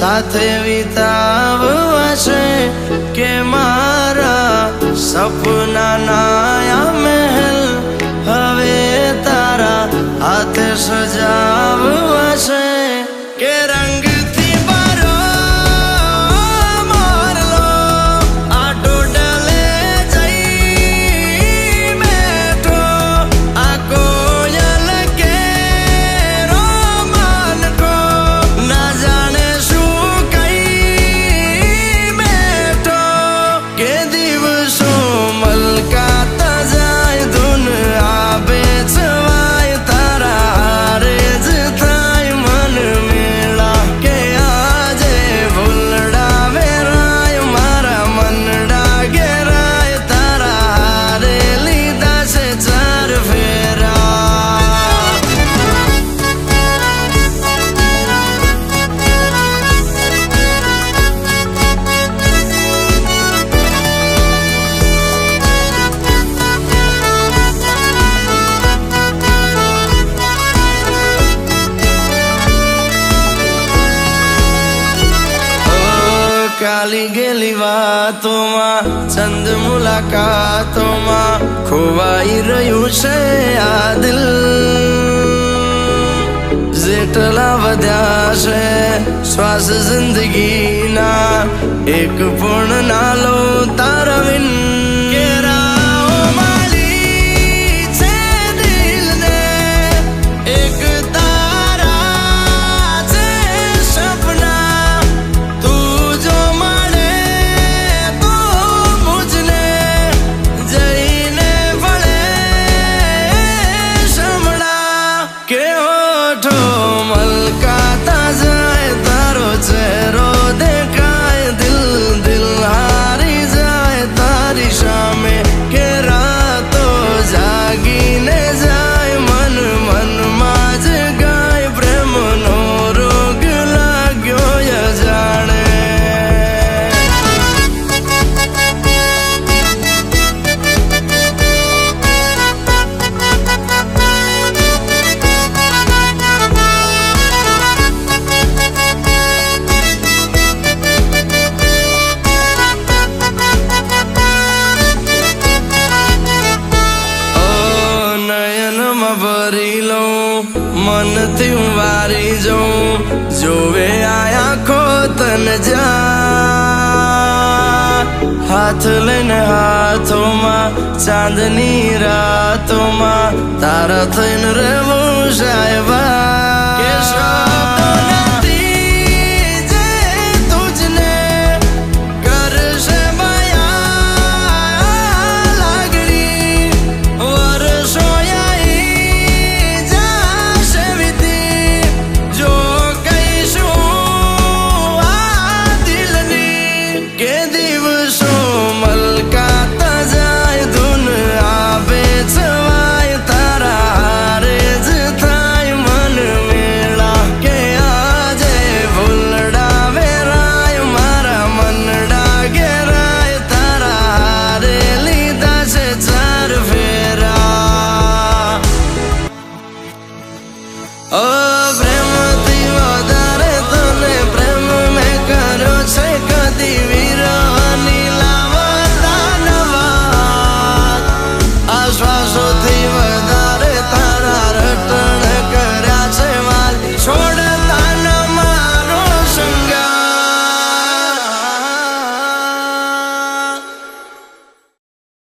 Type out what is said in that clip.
સાથે વિતાવવા છે કે મારા સપનાના આ મહેલ હવે તારા હાથે સજાવવા છે કે રંગથી ભરો મોરલો આ ટોડલે જઈ બેઠો આ કોયલ કેરો માનકો ના જાણે શું કઈ બેઠો કે દિવસો મલકાતા જાય ધૂન આવે છવાય તારા હારે જ થાય મન મેળા કે આજે ભૂલડા વેરાય મારા મનડા ઘેરાય તારા હારે લીધા છે ચાર ફેરા કાલી ગેલી વાતોમાં ચંદ મુલાકાતોમાં ખોવાઈ રહ્યું છે આ દિલ જેટલા વધ્યા છે શ્વાસ જિંદગીના એક પૂર્ણ ના લો તારા વિન મલકાતા જાય તારો ચહેરો દેખાય દિલ દિલ હારી જાય તારી સામે કે રાતો જાગીને જાય મન મનમાં જ ગાય પ્રેમનો રોગ લાગ્યો જાણે ભરી લઉં મનથી હું વારી જાઉં જોવે આયા ખો તન જા હાથ લઈને હાથોમાં ચાંદની રાતોમાં તારા થઈને રહેવું સાહેબા કે oh